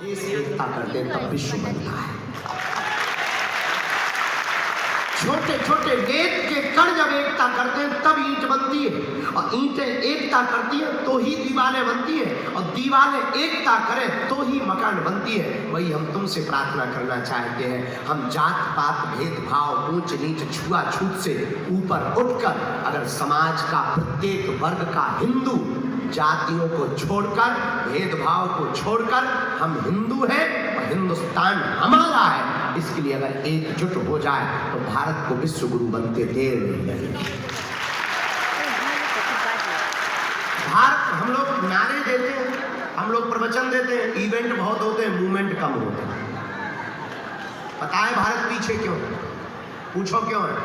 देश एकता करते तब विश्व बनता है। छोटे छोटे गेट के कण जब एकता करते हैं तब ईंट बनती है, और ईंटें एकता करती है तो ही दीवारें बनती है, और दीवारें एकता करें तो ही मकान बनती है। वही हम तुमसे प्रार्थना करना चाहते हैं। हम जात पात भेदभाव ऊंच नीच छुआछूत से ऊपर उठकर अगर समाज का प्रत्येक वर्ग का हिंदू जातियों को छोड़कर भेदभाव को छोड़कर हम हिंदू हैं और हिंदुस्तान हमारा है, इसके लिए अगर एकजुट हो जाए तो भारत को विश्व गुरु बनते देर नहीं लगेगी। भारत हम लोग नारे देते हैं, हम लोग प्रवचन देते हैं, इवेंट बहुत होते हैं, मूवमेंट कम होते हैं। पता है भारत पीछे क्यों? पूछो क्यों है?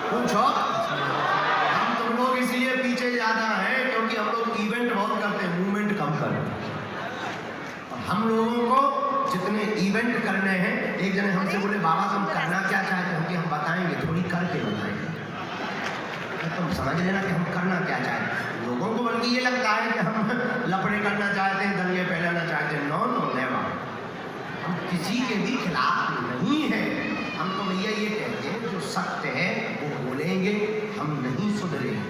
पूछो। हम तुम लोग इसलिए पीछे ज्यादा है क्योंकि हम लोग इवेंट बहुत करते हैं, मूवमेंट कम करते हैं। हम लोगों को जितने इवेंट करने हैं, एक जने हमसे बोले बाबा तुम करना क्या चाहते हो? कि हम बताएंगे, थोड़ी करके बताएंगे। तुम समझ लेना कि हम करना क्या चाहते। लोगों को बल्कि ये लगता है कि हम लफड़े करना चाहते हैं, दंगे फैलाना चाहते हैं। नो नो नेवर, हम किसी के भी खिलाफ नहीं है। हम तो भैया ये कहते हैं जो सत्य है वो बोलेंगे, हम नहीं सुधरेंगे।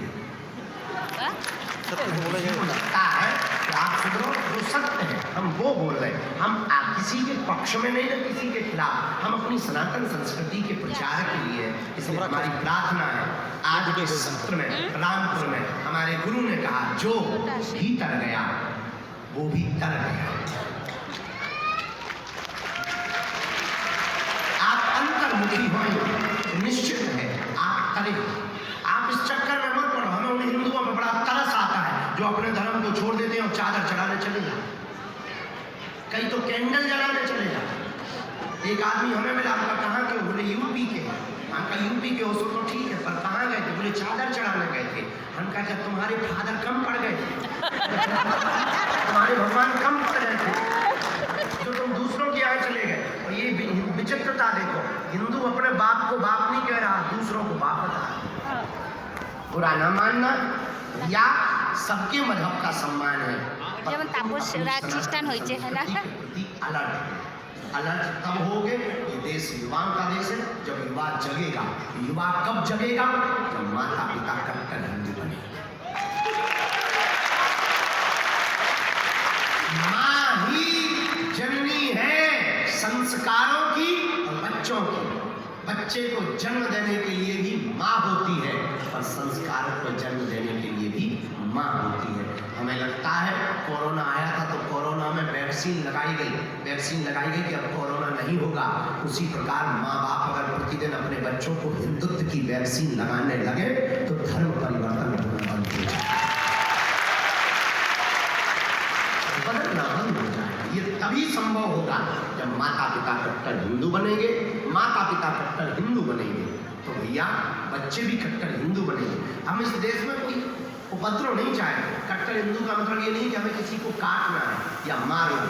को लगता है कि आप सुधरो, जो सत्य है हम वो बोल रहे हैं। हम किसी के पक्ष में नहीं, ना किसी के खिलाफ। हम अपनी सनातन संस्कृति के प्रचार के लिए, इसलिए हमारी प्रार्थना है। आज के सत्र में रामपुर में हमारे गुरु ने कहा जो भी तर गया वो भी तर गया। आप अंतर्मुखी होंगे, निश्चित है आप तरे। आप इस चक्कर में मत पड़ो। हमें उन हिंदुओं में बड़ा तरस आता है जो अपने धर्म को छोड़ देते हैं और चादर चढ़ाने चले जाते, कई तो कैंडल जलाने चले जाते। एक आदमी हमें मिला, हमका कहाँ के? बोले यूपी के। हमका यूपी के हो तो ठीक है, पर कहाँ गए थे? बोले चादर चढ़ाने गए थे। हमका क्या तुम्हारे फादर कम पड़ गए थे? तुम्हारे भगवान कम पड़ गए थे जो तुम दूसरों के यहाँ चले गए? और ये विचित्रता देखो, हिंदू अपने बाप को बाप नहीं कह रहा, दूसरों को बाप बता रहा। बुरा ना मानना या सबके मजहब का सम्मान है। যেমন তাপস খ্রিস্টান হয়েছে है ना। अलर्ट तब होगे, ये देश युवाओं का देश है। जब युवा जगेगा, युवा कब जगेगा? जब माता पिता कट्टर हिंदू बनेंगे। माँ ही जननी है संस्कारों की और बच्चों की। बच्चे को जन्म देने के लिए भी माँ होती है और संस्कारों को जन्म देने के लिए भी माँ होती है। हमें लगता है कोरोना आया था तो कोरोना में वैक्सीन लगाई गई कि अब कोरोना नहीं होगा। उसी प्रकार माँ बाप अगर प्रतिदिन अपने बच्चों को हिंदुत्व की वैक्सीन लगाने लगे तो धर्म परिवर्तन होना बंद हो जाए, बदलना बंद हो जाए। ये तभी संभव होगा जब माता पिता कट्टर हिंदू बनेंगे। माता पिता कट्टर हिंदू बनेंगे तो भैया बच्चे भी कट्टर हिंदू बनेंगे। हम इस देश में कोई उपद्रव नहीं चाहे। कट्टर हिंदू का मतलब ये नहीं कि हमें किसी को काटना है या मारना,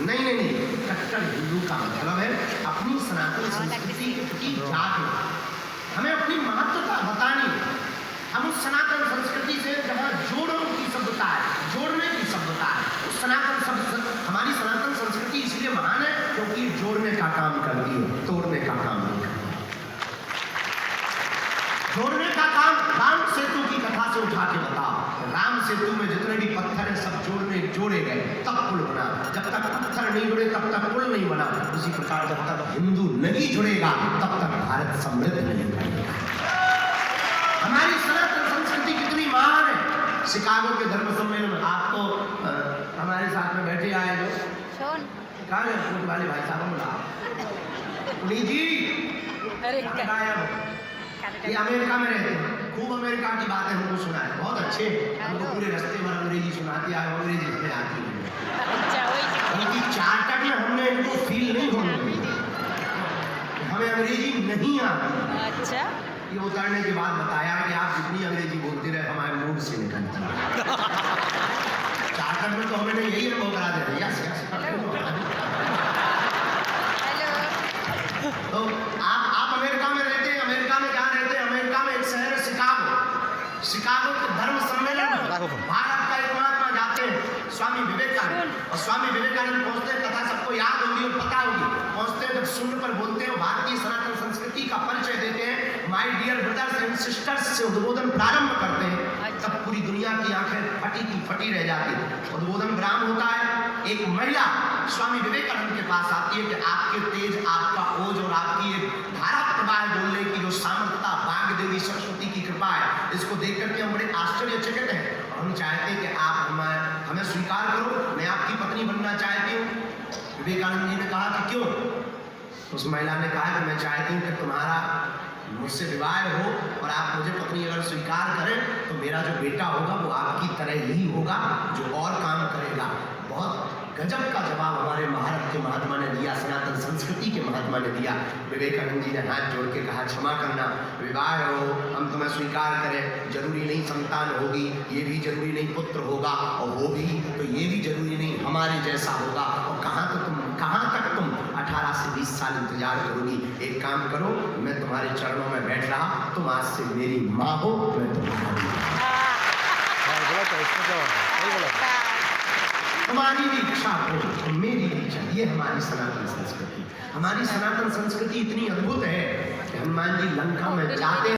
नहीं नहीं नहीं। कट्टर हिंदू का मतलब है अपनी सनातन संस्कृति की जागना, हमें अपनी महत्वता बतानी है। हम उस सनातन संस्कृति से जहाँ जोड़ों की सभ्यता है, जोड़ने की सभ्यता है, उस हमारी सनातन संस्कृति इसलिए महान है क्योंकि जोड़ने का काम करती है, तोड़ने का काम नहीं करती। जोड़ने का काम राम सेतु की कथा से उठा के बताओ। राम सेतु में जितने भी पत्थर हैं सब जोड़े गए तब पुल बना। जब तक पत्थर नहीं जुड़े तब तक पुल नहीं बना। उसी प्रकार जब तक हिंदू नहीं जुड़ेगा तब तक भारत समृद्ध नहीं बनेगा। हमारी सनातन संस्कृति कितनी महान है। शिकागो के धर्म सम्मेलन में आप तो हमारे साथ में बैठे आए जो कहाँ है फूट वाले भाई साहब बोला पुनी जी, अरे ये अमेरिका में रहते हैं, खूब अमेरिका की बातें हमको सुना है, बहुत अच्छे। हमको पूरे रास्ते भर अंग्रेजी सुनाती है, अंग्रेजी हमें आती है। उनकी चार्टर में हमने इनको फील नहीं होने दिया, हमें अंग्रेजी नहीं आती। अच्छा, ये उतरने के बाद बताया कि आप जितनी अंग्रेजी बोलते रहे हमारे मूड से निकलती है। चार्टर में तो हमें यही अनुभव करा दे रहे। Yes yes. तो आप अमेरिका में रहते हैं, अमेरिका में क्या रहते हैं? अमेरिका में एक शहर है शिकागो। शिकागो के धर्म सम्मेलन में भारत का एक महात्मा जाते हैं, स्वामी विवेकानंद, और स्वामी विवेकानंद पहुंचते हैं, कथा सबको याद जब शून्य पर बोलते हैं, भारतीय सनातन संस्कृति का परिचय देते हैं, my dear brothers and sisters से उद्बोधन प्रारंभ करते हैं, तब पूरी दुनिया की आंखें फटी की फटी रह जाती। उद्बोधन विराम होता है, एक महिला स्वामी विवेकानंद के पास आती है कि आपके तेज, आपका ओज और आपकी एक धारा प्रवाह बोलने की जो सामर्थ्यता, भाग्य देवी सरस्वती की कृपा है, इसको देख करके हम बड़े आश्चर्यचकित हैं। हम चाहते हैं कि आप हमें स्वीकार करो, मैं आपकी पत्नी बनना चाहती हूँ। विवेकानंद जी ने कहा कि क्यों? उस महिला ने कहा कि मैं चाहती हूँ कि तुम्हारा मुझसे विवाह हो और आप मुझे पत्नी अगर स्वीकार करें तो मेरा जो बेटा होगा वो आपकी तरह ही होगा, जो और काम करेगा। बहुत गजब का जवाब हमारे भारत के महात्मा ने दिया, सनातन संस्कृति के महात्मा ने दिया। विवेकानंद जी ने हाथ जोड़ के कहा, क्षमा करना, विवाह हो, हम तुम्हें स्वीकार करें, जरूरी नहीं संतान होगी, ये भी जरूरी नहीं पुत्र होगा, और होगी तो ये भी जरूरी नहीं हमारे जैसा होगा। और कहाँ तक तुम 18 से 20 साल इंतजार करोगी? एक काम करो, मैं तुम्हारे चरणों में बैठ रहा, तुम आज से मेरी माँ हो, मैं तुम्हारी, तुम्हारी भी इच्छा हो, मेरी भी इच्छा। ये हमारी सनातन संस्कृति। हमारी सनातन संस्कृति इतनी अद्भुत है कि हनुमान जी लंका में जाते